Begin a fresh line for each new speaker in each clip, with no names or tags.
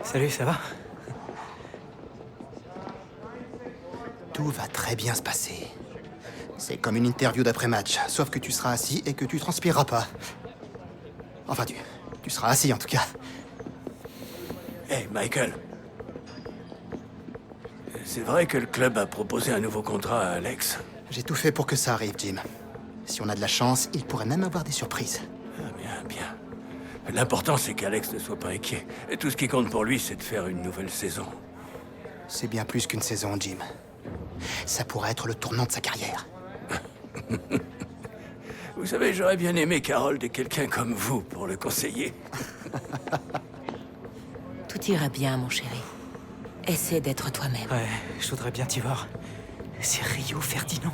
Salut, ça va?
Tout va très bien se passer. C'est comme une interview d'après-match, sauf que tu seras assis et que tu transpireras pas. Enfin, tu seras assis en tout cas.
Hey, Michael. C'est vrai que le club a proposé un nouveau contrat à Alex?
J'ai tout fait pour que ça arrive, Jim. Si on a de la chance, il pourrait même avoir des surprises.
Ah, bien, bien. L'important, c'est qu'Alex ne soit pas inquiet. Et tout ce qui compte pour lui, c'est de faire une nouvelle saison.
C'est bien plus qu'une saison, Jim. Ça pourrait être le tournant de sa carrière.
Vous savez, j'aurais bien aimé qu'Harold ait quelqu'un comme vous pour le conseiller.
Tout ira bien, mon chéri. Essaie d'être toi-même.
Ouais, je voudrais bien t'y voir. C'est Rio Ferdinand.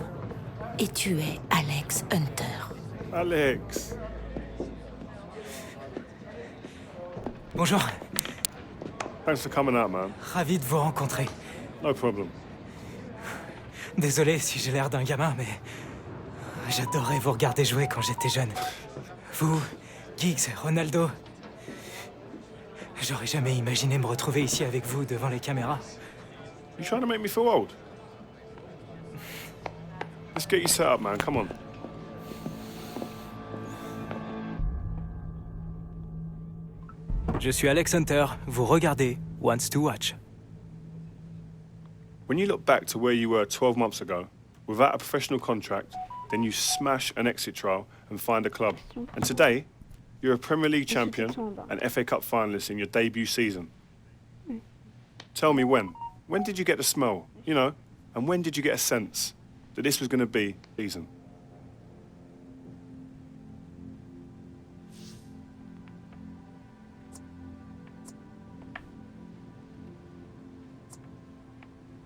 Et tu es Alex Hunter.
Alex.
Bonjour,
Thanks for coming out, man.
ravi de vous rencontrer.
No problem.
Désolé si j'ai l'air d'un gamin, mais... j'adorais vous regarder jouer quand j'étais jeune. Vous, Giggs, Ronaldo... J'aurais jamais imaginé me retrouver ici avec vous devant les caméras.
You trying to make me feel old? Let's get you set up, man. Come on.
Je suis Alex Hunter, vous regardez Wants to Watch.
When you look back to where you were 12 months ago, without a professional contract, then you smash an exit trial and find a club. And today, you're a Premier League champion and FA Cup finalist in your debut season. Tell me when. When did you get the smell, you know? And when did you get a sense that this was going to be season?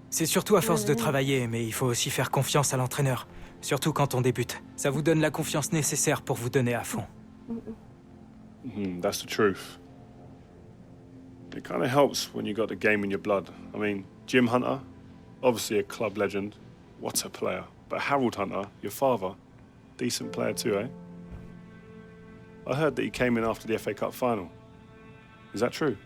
C'est surtout à force de travailler, mais il faut aussi faire confiance à l'entraîneur. Surtout quand on débute. Ça vous donne la confiance nécessaire pour vous donner à fond.
That's the truth. It kind of helps when you got the game in your blood. I mean, Jim Hunter, obviously a club legend. What a player. But Harold Hunter, your father, decent player too, eh? I heard that he came in after the FA Cup final. Is that true?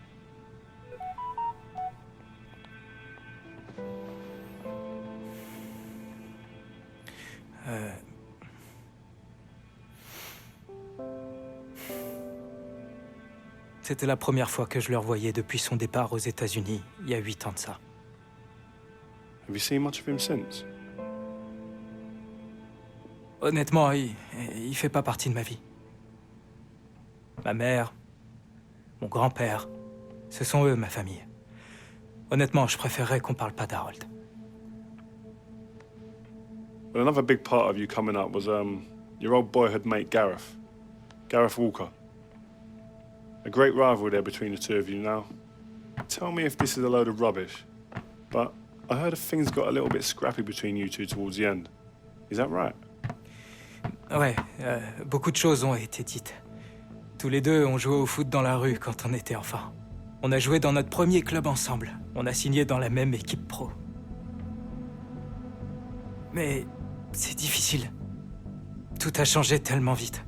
C'était la première fois que je le revoyais depuis son départ aux États-Unis, il y a 8 ans de ça.
Have you seen much of him since?
Honnêtement, il fait pas partie de ma vie. Ma mère, mon grand-père, ce sont eux, ma famille. Honnêtement, je préférerais qu'on parle pas d'Harold.
Well, another big part of you coming up was your old boyhood mate Gareth Walker. A great rivalry there between the two of you now. Tell me if this is a load of rubbish, but I heard things got a little bit scrappy between you two towards the end. Is that right?
Ouais, beaucoup de choses ont été dites. Tous les deux, on jouait au foot dans la rue quand on était enfants. On a joué dans notre premier club ensemble. On a signé dans la même équipe pro. Mais c'est difficile. Tout a changé tellement vite.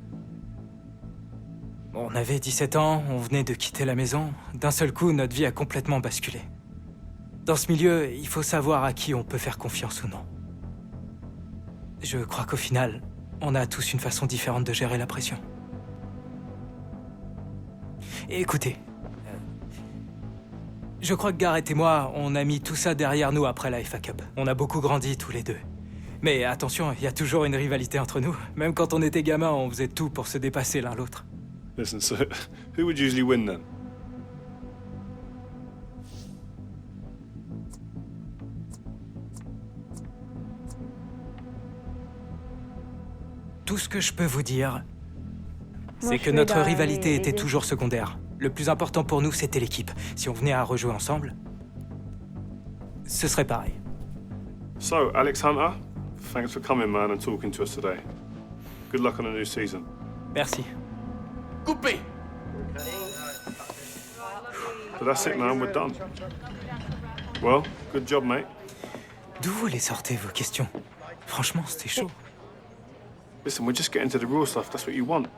On avait 17 ans, on venait de quitter la maison. D'un seul coup, notre vie a complètement basculé. Dans ce milieu, il faut savoir à qui on peut faire confiance ou non. Je crois qu'au final, on a tous une façon différente de gérer la pression. Et écoutez, je crois que Gareth et moi, on a mis tout ça derrière nous après la FA Cup. On a beaucoup grandi tous les deux. Mais attention, il y a toujours une rivalité entre nous. Même quand on était gamins, on faisait tout pour se dépasser l'un l'autre.
Listen, so who would usually win then?
Tout ce que je peux vous dire,
Moi,
c'est
je
que
vais
notre
dans
rivalité
les
était
deux.
toujours secondaire. Le plus important pour nous, c'était l'équipe. Si on venait à rejouer ensemble, ce serait pareil.
So, Alex Hunter, thanks for coming, man, and talking to us today. Good luck on the new season.
Merci.
Coupé!
So that's it, man. We're done. Well, good job, mate.
D'où vous les sortez, vos questions? Franchement, c'était chaud.
Listen, we're just getting to the real stuff. That's what you want.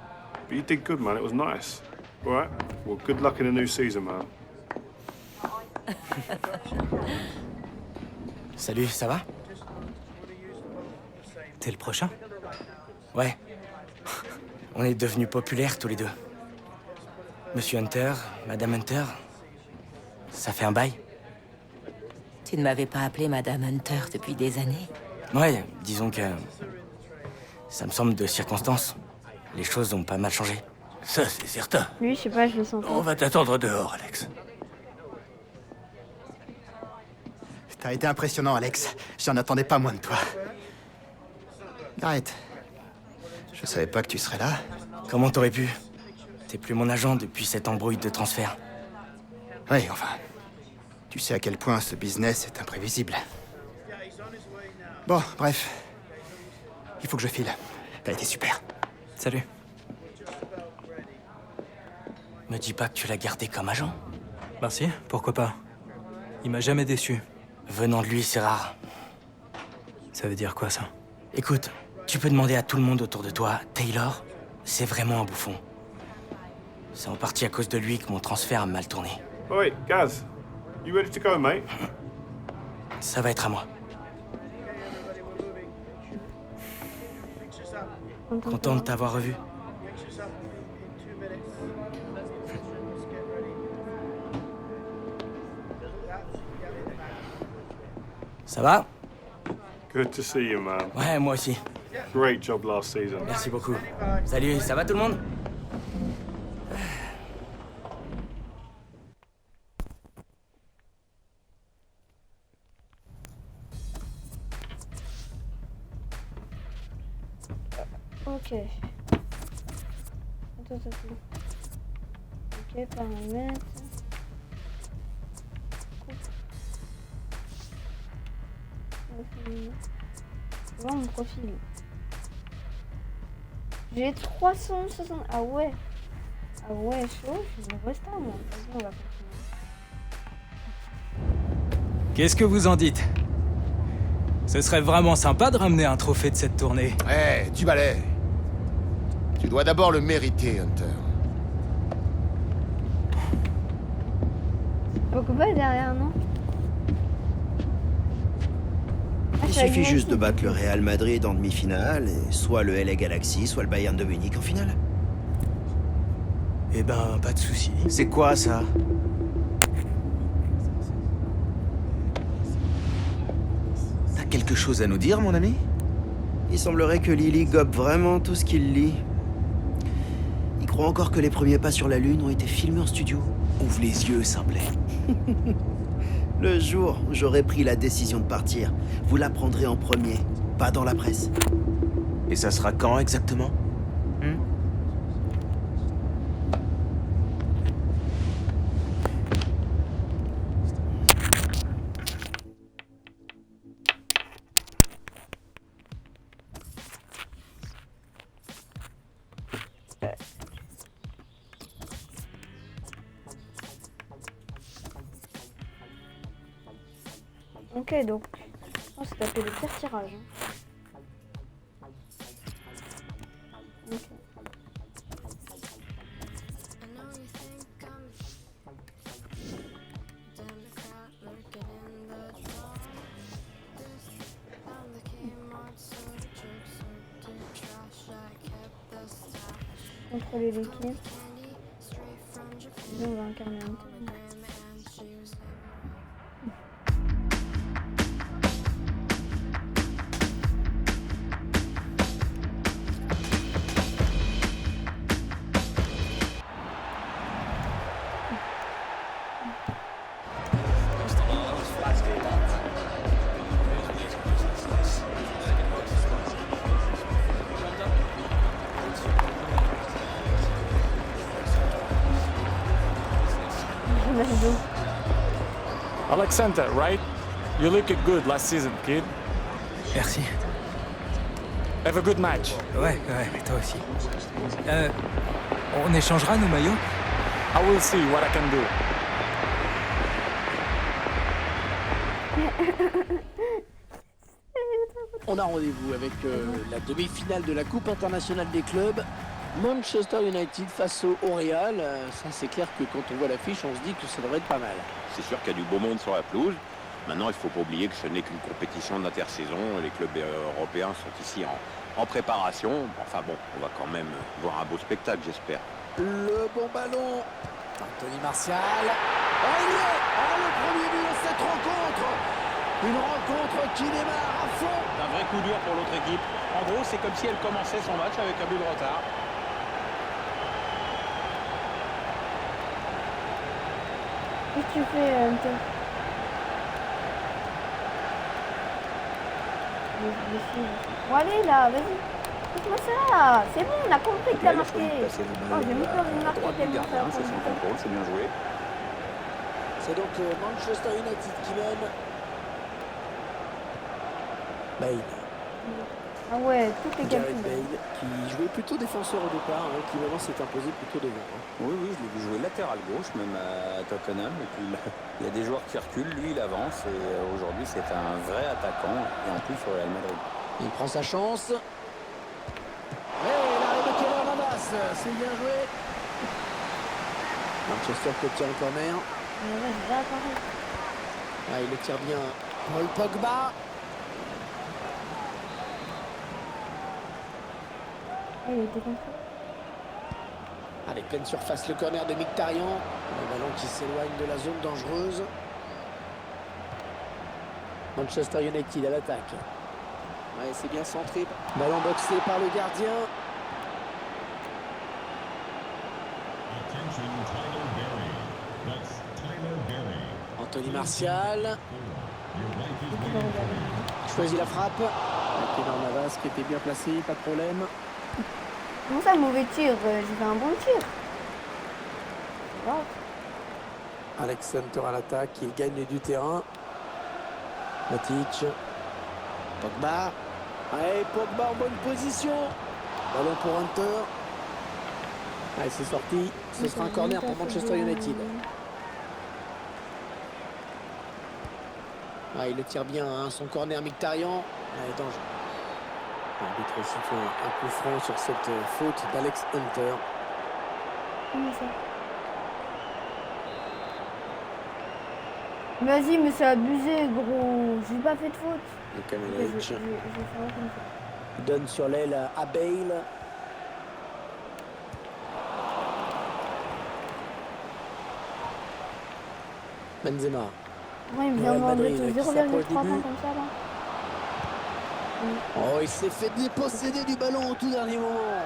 But you did good, man. It was nice. All right? Well, good luck in the new season, man.
Salut, ça va?
T'es le prochain?
Ouais. On est devenus populaires tous les deux. Monsieur Hunter, Madame Hunter. Ça fait un bail?
Tu ne m'avais pas appelé Madame Hunter depuis des années.
Ouais, disons que... ça me semble de circonstance. Les choses ont pas mal changé.
Ça, c'est certain.
Lui, je sais pas, je le sens
On
pas.
va t'attendre dehors, Alex.
T'as été impressionnant, Alex. J'en attendais pas moins de toi. Arrête. Je savais pas que tu serais là.
Comment t'aurais pu? T'es plus mon agent depuis cette embrouille de transfert.
Oui, enfin... Tu sais à quel point ce business est imprévisible. Bon, bref. Il faut que je file. T'as été super.
Salut.
Me dis pas que tu l'as gardé comme agent.
Merci, pourquoi pas. Il m'a jamais déçu.
Venant de lui, c'est rare.
Ça veut dire quoi, ça?
Écoute, tu peux demander à tout le monde autour de toi, Taylor, c'est vraiment un bouffon. C'est en partie à cause de lui que mon transfert a mal tourné.
Oh, wait, Gaz. You ready to go, mate?
Ça va être à moi. Content de t'avoir revu. Ça va?
Good to see you, man.
Ouais, moi aussi.
Great job last season.
Merci beaucoup. Salut, ça va tout le monde?
Ok. Attends. Ok, paramètres. C'est bon mon profil. J'ai 360. Ah ouais. Ah ouais, chaud. Je vais rester à moi. Vas-y, on va continuer.
Qu'est-ce que vous en dites? Ce serait vraiment sympa de ramener un trophée de cette tournée.
Eh, du balai. Tu dois d'abord le mériter, Hunter.
Pogba est derrière, non? Ah,
Il
je savais
suffit
même
juste de
pas.
battre le Real Madrid en demi-finale, et soit le LA Galaxy, soit le Bayern de Munich en finale.
Eh ben, pas de soucis.
C'est quoi ça? T'as quelque chose à nous dire, mon ami? Il semblerait que Lily gobe vraiment tout ce qu'il lit. Il croit encore que les premiers pas sur la Lune ont été filmés en studio. Ouvre les yeux, Simplet. Le jour où j'aurai pris la décision de partir, vous l'apprendrez en premier, pas dans la presse. Et ça sera quand exactement?
Ok, donc. On s'est tapé le pire tirage. Ok. Contrôler l'équipe. Nous, on va incarner un peu. Ronaldo.
Alexander, right? You looked good last season, kid.
Merci.
Have a good match.
Ouais, toi aussi. On échangera nos maillots?
I will see what I can do.
On a rendez-vous avec la demi-finale de la Coupe internationale des clubs Manchester United face au Real, ça c'est clair que quand on voit l'affiche, on se dit que ça devrait être pas mal.
C'est sûr qu'il y a du beau monde sur la pelouse. Maintenant, il ne faut pas oublier que ce n'est qu'une compétition d'intersaison. Les clubs européens sont ici en préparation. Enfin bon, on va quand même voir un beau spectacle, j'espère.
Le bon ballon, Anthony Martial. Oh, il y est. Oh, le premier but de cette rencontre. Une rencontre qui démarre à fond.
Un vrai coup dur pour l'autre équipe. En gros, c'est comme si elle commençait son match avec un but de retard.
Qu'est-ce que tu fais, Hunter? Bon, allez là, vas-y. Fais-moi ça. C'est bon, on a compris que t'as marqué. Oh, j'ai mis peur de marquer tellement ça.
C'est son contrôle, c'est bien joué.
C'est donc Manchester United qui mène. Bale.
Ah ouais, tout est
Gareth
calculé.
Bale, qui jouait plutôt défenseur au départ, qui maintenant s'est imposé plutôt devant.
Oui, je l'ai vu jouer latéral gauche, même à Tottenham. Et puis il y a des joueurs qui reculent, lui il avance. Et aujourd'hui c'est un vrai attaquant. Et en plus au Real Madrid.
Il prend sa chance. Et l'arrêt de Keylor Navas, c'est bien joué. Manchester qui obtient un corner. Ah, il le tire bien. Paul Pogba.
Il était comme ça.
Allez, pleine surface, le corner de Mkhitaryan. Le ballon qui s'éloigne de la zone dangereuse. Manchester United à l'attaque. Ouais, c'est bien centré. Ballon boxé par le gardien. Anthony Martial. Choisit la frappe. Keylor Navas qui était bien placé, pas de problème.
Comment ça, mauvais tir? J'ai fait un bon tir. Wow.
Alex Hunter à l'attaque, il gagne du terrain. Matic. Pogba. Allez, Pogba en bonne position. Ballon pour Hunter. Allez, c'est sorti. Ce sera un corner pour Manchester United. Ah, il le tire bien, hein, son corner Mkhitaryan. Allez, danger. L'arbitre siffle un coup franc sur cette faute d'Alex Hunter.
Comment ça? Vas-y, mais c'est abusé, gros. J'ai pas fait de faute.
Le
Ok,
Kamenovic
je vais faire comme ça.
donne sur l'aile à Bale. Benzema.
Ouais, il me vient
Real
de
Madrid
mettre
qui s'approche
0,3
du
points
but.
comme ça, là.
Oh, il s'est fait déposséder du ballon au tout dernier moment.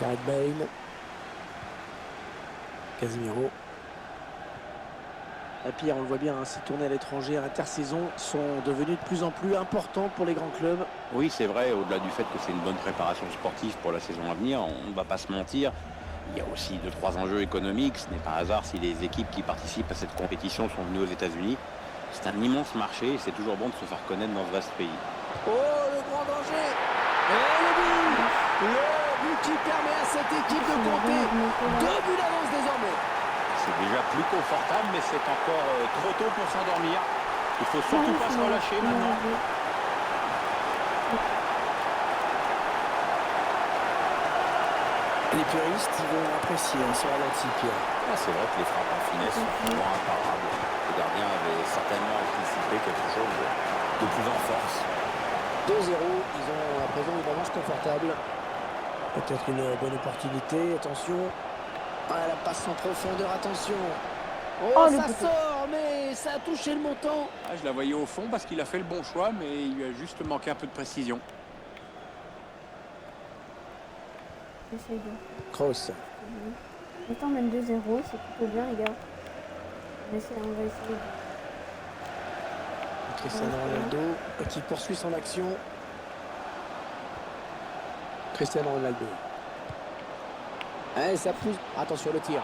Gareth Bale. Casemiro. Et puis on le voit bien, hein, ces tournées à l'étranger à l'intersaison sont devenues de plus en plus importantes pour les grands clubs.
Oui, c'est vrai, au-delà du fait que c'est une bonne préparation sportive pour la saison à venir, on ne va pas se mentir. Il y a aussi 2-3 enjeux économiques. Ce n'est pas hasard si les équipes qui participent à cette compétition sont venues aux États-Unis. C'est un immense marché et c'est toujours bon de se faire connaître dans ce vaste pays.
Oh, le grand danger! Et le but! Le but qui permet à cette équipe de compter 2 buts d'avance désormais.
C'est déjà plus confortable, mais c'est encore trop tôt pour s'endormir. Il faut surtout pas se relâcher maintenant.
Les puristes, ils vont apprécier ce ralenti, Pierre.
Ah, c'est vrai que les frappes en finesse sont souvent imparables. Le gardien avait certainement anticipé quelque chose de plus en force.
2-0, ils ont à présent une avance confortable. Peut-être une bonne opportunité, attention. Ah, la passe en profondeur, attention. Oh, ça sort, mais ça a touché le montant.
Ah, je la voyais au fond parce qu'il a fait le bon choix, mais il lui a juste manqué un peu de précision.
J'essaye de...
Kroos.
Attends, même 2-0, c'est plutôt bien, les gars. On va essayer de...
Cristiano Ronaldo qui poursuit son action. Cristiano Ronaldo. Allez, ça pousse. Attention le tir.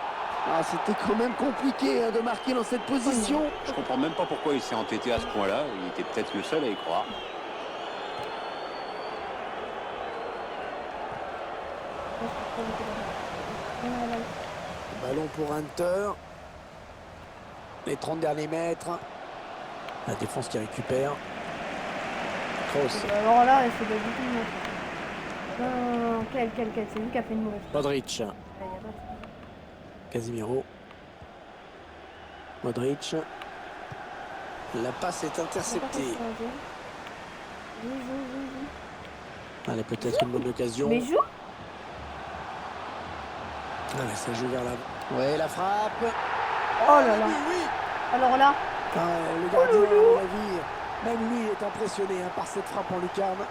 Ah, c'était quand même compliqué de marquer dans cette position.
Je comprends même pas pourquoi il s'est entêté à ce point-là. Il était peut-être le seul à y croire.
Ballon pour Hunter. Les 30 derniers mètres. La défense qui récupère. Kroos.
Alors là, c'est pas du tout une mauvaise. Non, quel, c'est lui qui a fait une mauvaise.
Modric.
Il y a pas de-
Casemiro. Modric. La passe est interceptée. Allez, peut-être une bonne occasion.
Mais joue.
Allez, ça joue vers la... Ouais, la frappe.
Oh là là.
Oui.
Alors là.
Le gardien, à mon avis, même lui est impressionné par cette frappe en lucarne.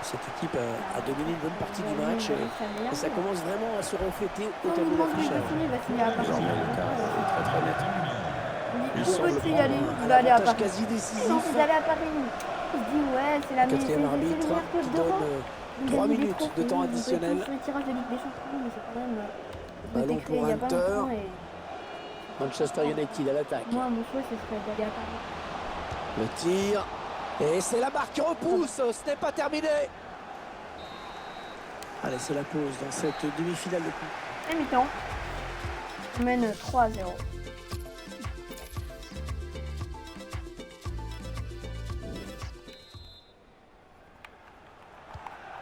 Cette équipe a dominé une bonne partie du match et ça commence vraiment à se refléter au tableau d'affichage.
Il va finir à Paris.
Très très net.
Il peut y aller. Il va aller à Paris.
Quasi décisif.
Non, il va aller à Paris. Il se dit ouais, c'est la meilleure.
Quatrième arbitre qui donne 3 minutes de temps additionnel.
Sur le tirage de Ligue des Champions, mais c'est quand même.
Ballon pour Hunter. Manchester United à l'attaque.
Moi, mon souhait, ce serait d'aller à Paris.
Le tir. Et c'est la barre qui repousse. Ce n'est pas terminé. Allez, c'est la pause dans cette demi-finale de coupe.
Et mi-temps. On mène 3-0.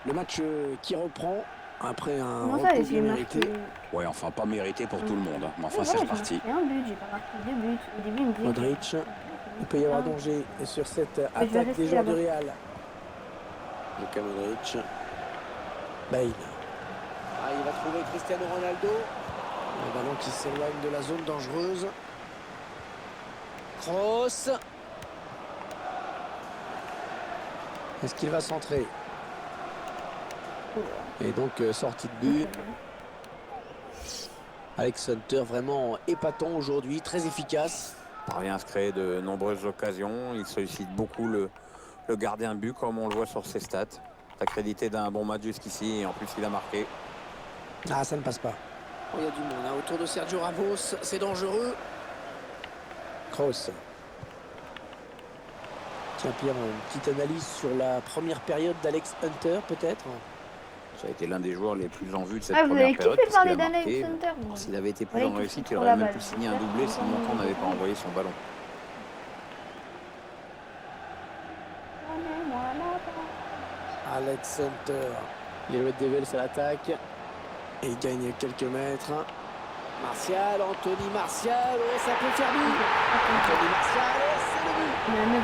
Le match qui reprend après un
Comment ça,
repos
j'ai
bien
marqué
mérité.
Ouais, enfin pas mérité pour tout le monde, hein. Mais enfin
Ouais,
c'est
j'ai
reparti.
marqué un but, j'ai pas marqué 2 buts. Au début, il me disait.
Modric. Il peut y avoir danger sur cette
vais
attaque
rester
des joueurs du
là-bas.
Real. Luka Modric. Bale. Ah, il va trouver Cristiano Ronaldo. Un ballon qui s'éloigne de la zone dangereuse. Kroos. Est-ce qu'il va centrer? Et donc sortie de but. Alex Hunter vraiment épatant aujourd'hui, très efficace.
Parvient à se créer de nombreuses occasions. Il sollicite beaucoup le gardien but, comme on le voit sur ses stats. Accrédité d'un bon match jusqu'ici et en plus il a marqué.
Ah, ça ne passe pas. Oh, il y a du monde hein. Autour de Sergio Ramos, c'est dangereux. Kroos. Tiens, Pierre, une petite analyse sur la première période d'Alex Hunter, peut-être?
Ça a été l'un des joueurs les plus en vue de cette
Ah, vous
première
avez
période.
kiffé
parce
parler
qu'il a
d'Alex
marqué.
Hunter.
Bon, s'il avait été plus
Ouais,
en
il
réussite,
kiffe
il
pour
aurait
la
même
balle.
pu signer un doublé si Montan n'avait pas envoyé son ballon.
Alex Hunter. Les Red Devils à l'attaque. Et il gagne quelques mètres. Martial, Anthony Martial. Oh, ça peut faire but. Anthony Martial, et c'est le but.
Il y a un 9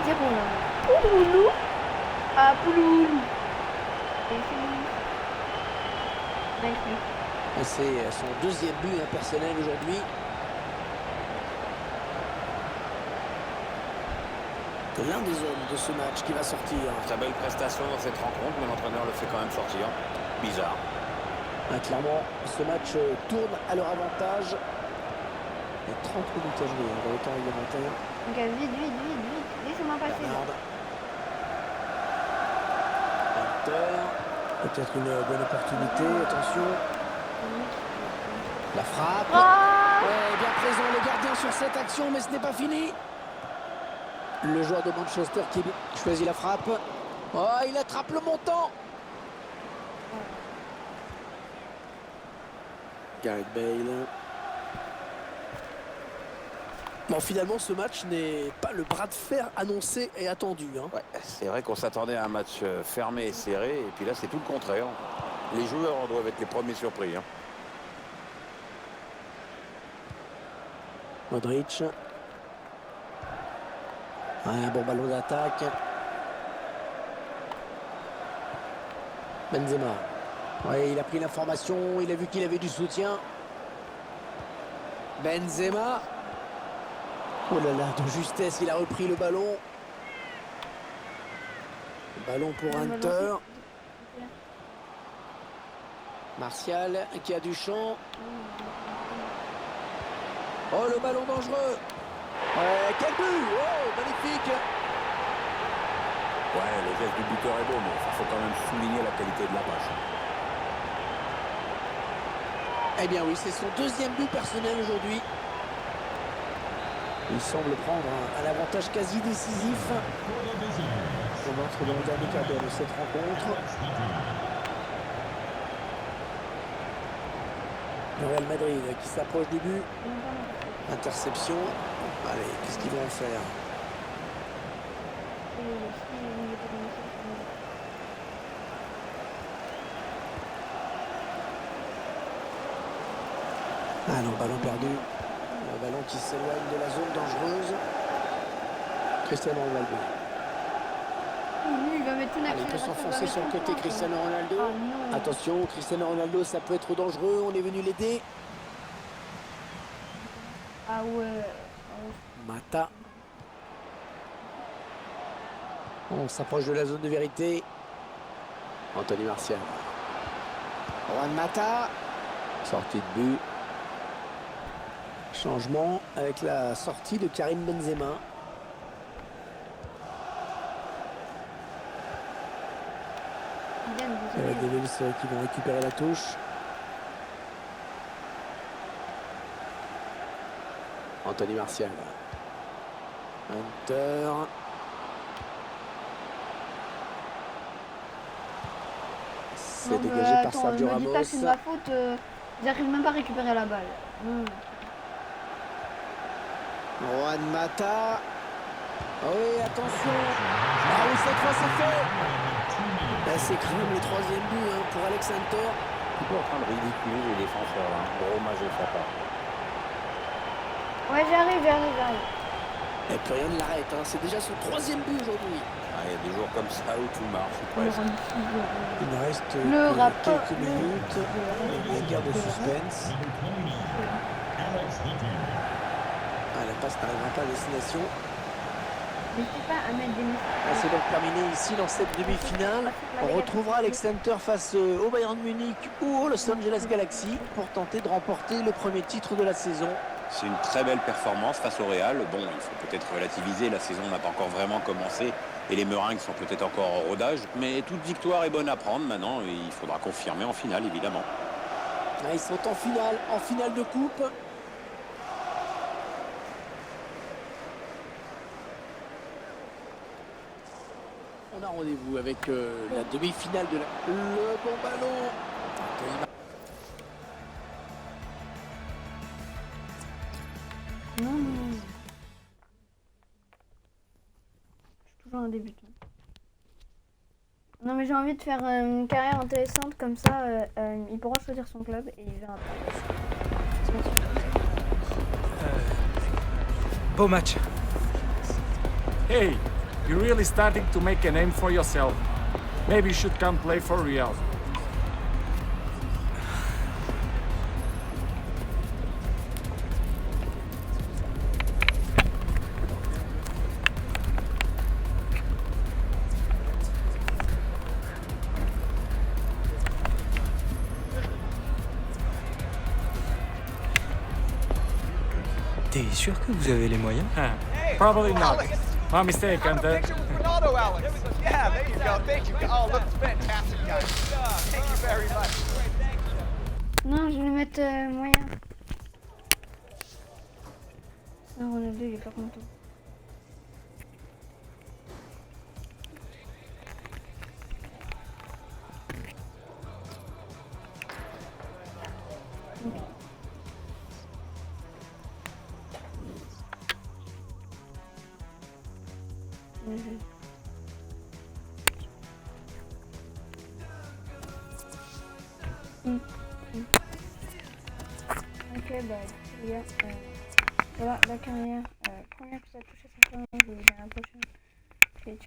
de 4-0 là. Pouloulou. Ah, Pouloulou. Et c'est lui. Magnifique.
Et c'est son deuxième but personnel aujourd'hui. C'est l'un des hommes de ce match qui va sortir.
Très belle prestation dans cette rencontre, mais l'entraîneur le fait quand même sortir. Bizarre.
Ah, clairement, ce match tourne à leur avantage. Il y a 30 minutes à jouer dans le temps réglementaire.
Donc vite. Laissez-moi passer.
Bernard. Hunter. Peut-être une bonne opportunité. Attention. La frappe.
Ah
Ouais, bien présent le gardien sur cette action, mais ce n'est pas fini. Le joueur de Manchester qui choisit la frappe. Oh, il attrape le montant. Gareth Bale. Bon, finalement, ce match n'est pas le bras de fer annoncé et attendu. Hein.
Ouais, c'est vrai qu'on s'attendait à un match fermé et serré, et puis là c'est tout le contraire. Les joueurs doivent être les premiers surpris. Hein.
Modric. Un bon ballon d'attaque. Benzema. Ouais, il a pris l'information, il a vu qu'il avait du soutien. Benzema. Oh là là, de justesse, il a repris le ballon. Le ballon pour Hunter. Martial qui a du champ. Oh, le ballon dangereux. Ouais, quel but! Oh, magnifique!
Ouais, le geste du buteur est beau, mais il faut quand même souligner la qualité de la passe.
Eh bien oui, c'est son deuxième but personnel aujourd'hui. Il semble prendre un avantage quasi décisif. On va entre dans le dernier quart d'heure de cette rencontre. Le Real Madrid qui s'approche du but. Interception. Allez, qu'est-ce qu'ils vont en faire? Ah non, ballon perdu. Un ballon qui s'éloigne de la zone dangereuse. Cristiano Ronaldo.
Il va mettre une
Allez, il peut s'enfoncer sur le côté Cristiano Ronaldo. Attention, Cristiano Ronaldo, ça peut être dangereux. On est venu l'aider.
Ah ouais.
Mata. On s'approche de la zone de vérité. Anthony Martial. Juan Mata. Sortie de but. Changement avec la sortie de Karim Benzema. Et les Devils qui vont récupérer la touche. Anthony Martial. Hunter. C'est dégagé par Sergio Ramos.
C'est de ma faute. J'arrive même pas à récupérer la balle.
Juan Mata. Oh oui, attention. Ah oui, cette fois c'est fait. C'est quand même le troisième but pour Alex Hunter.
Un peu en train de ridiculer les défenseurs là. Gros match de sa part.
Ouais, j'arrive.
Et plus rien ne l'arrête. C'est déjà son troisième but aujourd'hui.
Il y a des jours comme ça où tout marche. Presque.
Il nous reste quelques minutes. Il y a une guerre de suspense. La passe n'arrivera pas à destination. C'est donc terminé ici dans cette demi-finale. On retrouvera Alex Hunter face au Bayern Munich ou au Los Angeles Galaxy pour tenter de remporter le premier titre de la saison.
C'est une très belle performance face au Real. Bon, il faut peut-être relativiser, la saison n'a pas encore vraiment commencé et les Meringues sont peut-être encore en rodage, mais toute victoire est bonne à prendre maintenant et il faudra confirmer en finale évidemment.
Ils sont en finale de coupe. On a rendez-vous avec la demi-finale de le bon ballon.
Non. Je suis toujours un débutant. Non mais j'ai envie de faire une carrière intéressante comme ça, il pourra choisir son club et il verra.
Beau match.
Hey, you're really starting to make a name for yourself. Maybe you should come play for Real.
T'es sûr que vous avez les moyens?
Probably not. My mistake, Hunter.
Ronaldo, Alex. Yeah, there you go. Thank you. Oh, look, fantastic, guys. Thank you very much.
Non, je vais mettre moyen. Non, Ronaldo, il est pas content. Ok, bah, voilà la carrière. Première que ça a touché 5 ans, je vous dis à la prochaine.